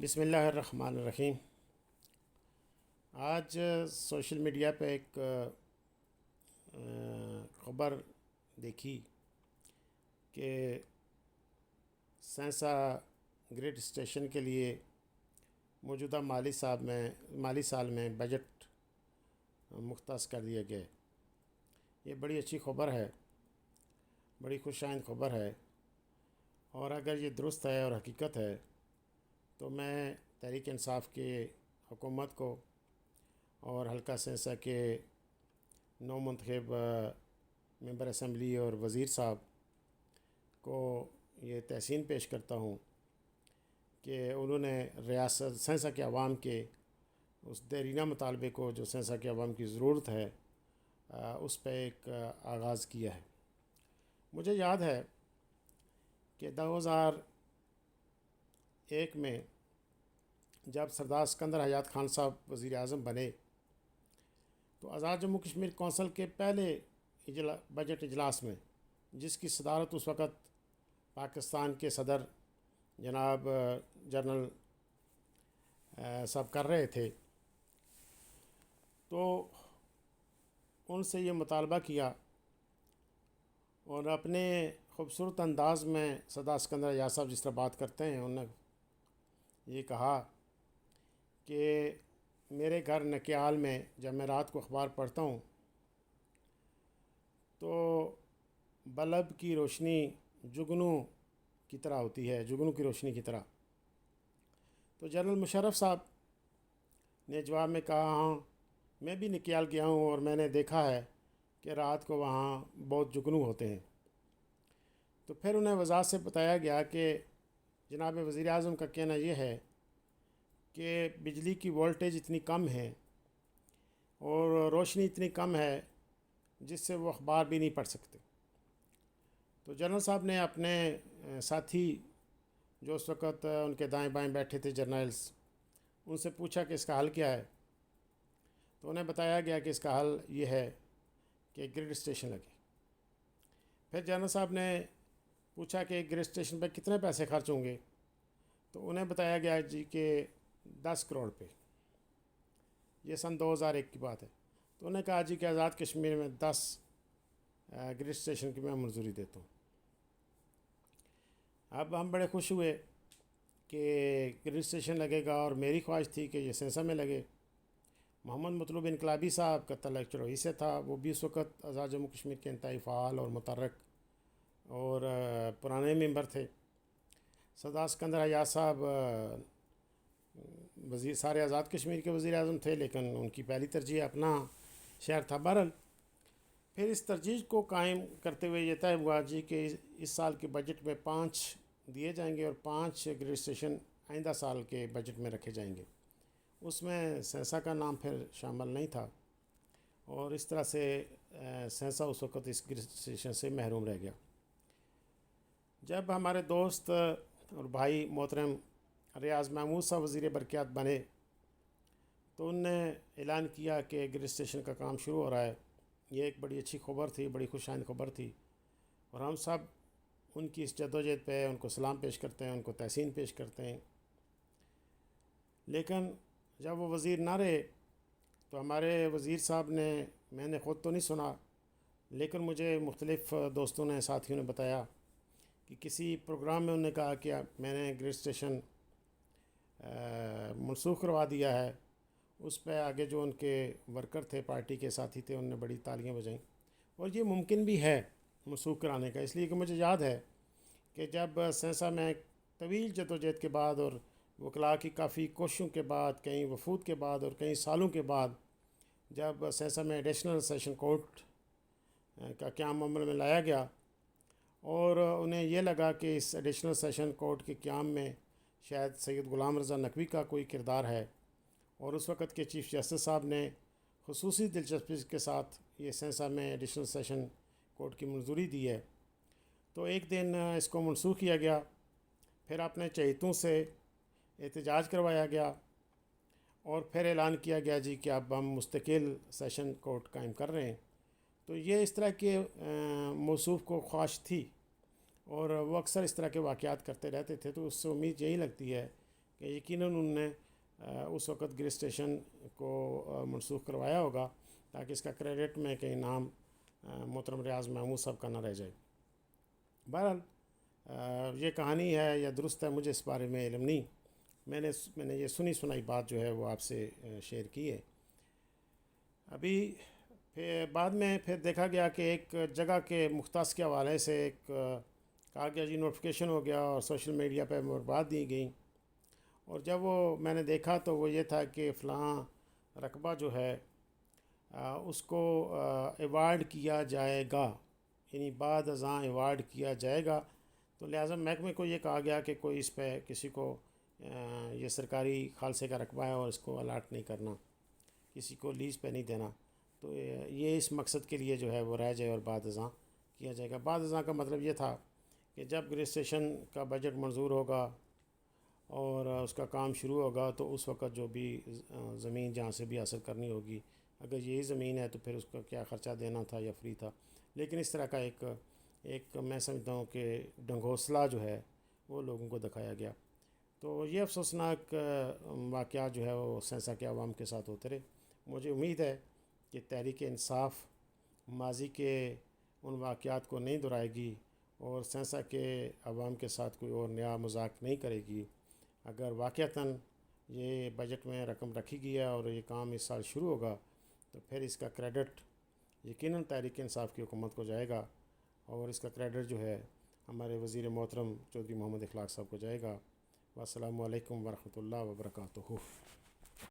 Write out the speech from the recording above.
بسم اللہ الرحمن الرحیم۔ آج سوشل میڈیا پہ ایک خبر دیکھی کہ سینسا گریڈ اسٹیشن کے لیے موجودہ مالی سال میں بجٹ مختص کر دیا گیا۔ یہ بڑی اچھی خبر ہے، بڑی خوش آئند خبر ہے، اور اگر یہ درست ہے اور حقیقت ہے تو میں تحریک انصاف کے حکومت کو اور حلقہ سینسا کے نو منتخب ممبر اسمبلی اور وزیر صاحب کو یہ تحسین پیش کرتا ہوں کہ انہوں نے ریاست سینسا کے عوام کے اس دیرینہ مطالبے کو جو سینسا کے عوام کی ضرورت ہے اس پہ ایک آغاز کیا ہے۔ مجھے یاد ہے کہ 2001 میں جب سردار سکندر حیات خان صاحب وزیر اعظم بنے تو آزاد جموں کشمیر کونسل کے پہلے بجٹ اجلاس میں، جس کی صدارت اس وقت پاکستان کے صدر جناب جنرل صاحب کر رہے تھے، تو ان سے یہ مطالبہ کیا اور اپنے خوبصورت انداز میں سردار سکندر حیات صاحب جس طرح بات کرتے ہیں، انہوں نے یہ کہا کہ میرے گھر نکیال میں جب میں رات کو اخبار پڑھتا ہوں تو بلب کی روشنی جگنو کی طرح ہوتی ہے، جگنو کی روشنی کی طرح۔ تو جنرل مشرف صاحب نے جواب میں کہا، ہاں میں بھی نکیال گیا ہوں اور میں نے دیکھا ہے کہ رات کو وہاں بہت جگنو ہوتے ہیں۔ تو پھر انہیں وضاحت سے بتایا گیا کہ جناب وزیر اعظم کا کہنا یہ ہے کہ بجلی کی وولٹیج اتنی کم ہے اور روشنی اتنی کم ہے جس سے وہ اخبار بھی نہیں پڑھ سکتے۔ تو جنرل صاحب نے اپنے ساتھی جو اس وقت ان کے دائیں بائیں بیٹھے تھے جرنیلز، ان سے پوچھا کہ اس کا حل کیا ہے، تو انہیں بتایا گیا کہ اس کا حل یہ ہے کہ گریڈ اسٹیشن لگے۔ پھر جنرل صاحب نے پوچھا کہ گریڈ اسٹیشن پہ کتنے پیسے خرچ ہوں گے، تو انہیں بتایا گیا جی کہ 10 کروڑ پہ۔ یہ سن 2001 کی بات ہے۔ تو انہوں نے کہا جی کہ آزاد کشمیر میں 10 گریڈ اسٹیشن کی میں منظوری دیتا ہوں۔ اب ہم بڑے خوش ہوئے کہ گریڈ اسٹیشن لگے گا، اور میری خواہش تھی کہ یہ سینسا میں لگے۔ محمد مطلوب انقلابی صاحب کا تعلق چڑوئی سے تھا، وہ بھی اس وقت آزاد جموں کشمیر کے انتہائی فعال اور متحرک اور پرانے ممبر تھے۔ سردار سکندر حیات صاحب سارے آزاد کشمیر کے وزیر اعظم تھے، لیکن ان کی پہلی ترجیح اپنا شہر تھا۔ بہرحال پھر اس ترجیح کو قائم کرتے ہوئے یہ طے ہوا جی کہ اس سال کے بجٹ میں 5 دیے جائیں گے اور 5 گریڈ اسٹیشن آئندہ سال کے بجٹ میں رکھے جائیں گے۔ اس میں سینسا کا نام پھر شامل نہیں تھا، اور اس طرح سے سینسا اس وقت اس گریڈ اسٹیشن سے محروم رہ گیا۔ جب ہمارے دوست اور بھائی محترم ریاض محمود صاحب وزیر برقیات بنے تو انہوں نے اعلان کیا کہ گریڈ اسٹیشن کا کام شروع ہو رہا ہے۔ یہ ایک بڑی اچھی خبر تھی، بڑی خوش آئند خبر تھی، اور ہم سب ان کی اس جدوجہد پہ ان کو سلام پیش کرتے ہیں، ان کو تحسین پیش کرتے ہیں۔ لیکن جب وہ وزیر نہ رہے تو ہمارے وزیر صاحب نے، میں نے خود تو نہیں سنا لیکن مجھے مختلف دوستوں نے، ساتھیوں نے بتایا کہ کسی پروگرام میں انہوں نے کہا کہ میں نے گریڈ اسٹیشن منسوخ کروا دیا ہے۔ اس پہ آگے جو ان کے ورکر تھے، پارٹی کے ساتھی تھے، انہوں نے بڑی تالیاں بجائیں، اور یہ ممکن بھی ہے منسوخ کرانے کا، اس لیے کہ مجھے یاد ہے کہ جب سینسا میں طویل جدوجہد کے بعد اور وکلاء کی کافی کوششوں کے بعد، کئی وفود کے بعد اور کئی سالوں کے بعد جب سینسا میں ایڈیشنل سیشن کورٹ کا قیام عمل میں لایا گیا، اور انہیں یہ لگا کہ اس ایڈیشنل سیشن کورٹ کے قیام میں شاید سید غلام رضا نقوی کا کوئی کردار ہے، اور اس وقت کے چیف جسٹس صاحب نے خصوصی دلچسپی کے ساتھ یہ سینسا میں ایڈیشنل سیشن کورٹ کی منظوری دی ہے، تو ایک دن اس کو منسوخ کیا گیا۔ پھر اپنے چہیتوں سے احتجاج کروایا گیا، اور پھر اعلان کیا گیا جی کہ اب ہم مستقل سیشن کورٹ قائم کر رہے ہیں۔ تو یہ اس طرح کے موصوف کو خواہش تھی، اور وہ اکثر اس طرح کے واقعات کرتے رہتے تھے، تو اس سے امید یہی لگتی ہے کہ یقیناً انہوں نے اس وقت گریس اسٹیشن کو منسوخ کروایا ہوگا تاکہ اس کا کریڈٹ میں کہیں نام محترم ریاض محمود صاحب کا نہ رہ جائے۔ بہرحال یہ کہانی ہے یا درست ہے، مجھے اس بارے میں علم نہیں، میں نے یہ سنی سنائی بات جو ہے وہ آپ سے شیئر کی ہے۔ ابھی پھر بعد میں پھر دیکھا گیا کہ ایک جگہ کے مختص کے حوالے سے ایک کہا گیا جی نوٹیفیکیشن ہو گیا اور سوشل میڈیا پہ بات دی گئی، اور جب وہ میں نے دیکھا تو وہ یہ تھا کہ فلاں رقبہ جو ہے اس کو ایوارڈ کیا جائے گا، یعنی بعد ازاں ایوارڈ کیا جائے گا، تو لہٰذا محکمے کو یہ کہا گیا کہ کوئی اس پہ کسی کو یہ سرکاری خالصے کا رقبہ ہے اور اس کو الاٹ نہیں کرنا، کسی کو لیز پہ نہیں دینا، تو یہ اس مقصد کے لیے جو ہے وہ رہ جائے اور بعد ازاں کیا جائے گا۔ بعد ازاں کا مطلب یہ تھا کہ جب گریس اسٹیشن کا بجٹ منظور ہوگا اور اس کا کام شروع ہوگا تو اس وقت جو بھی زمین جہاں سے بھی حاصل کرنی ہوگی، اگر یہی زمین ہے تو پھر اس کا کیا خرچہ دینا تھا یا فری تھا، لیکن اس طرح کا ایک میں سمجھتا ہوں کہ ڈھنگوسلہ جو ہے وہ لوگوں کو دکھایا گیا۔ تو یہ افسوسناک واقعات جو ہے وہ سینسا کے عوام کے ساتھ ہوتے رہے۔ مجھے امید ہے کہ تحریک انصاف ماضی کے ان واقعات کو نہیں دہرائے گی اور سینسا کے عوام کے ساتھ کوئی اور نیا مذاق نہیں کرے گی۔ اگر واقعتاً یہ بجٹ میں رقم رکھی گئی ہے اور یہ کام اس سال شروع ہوگا تو پھر اس کا کریڈٹ یقیناً تحریک انصاف کی حکومت کو جائے گا، اور اس کا کریڈٹ جو ہے ہمارے وزیر محترم چودھری محمد اخلاق صاحب کو جائے گا۔ والسلام علیکم ورحمۃ اللہ وبرکاتہ۔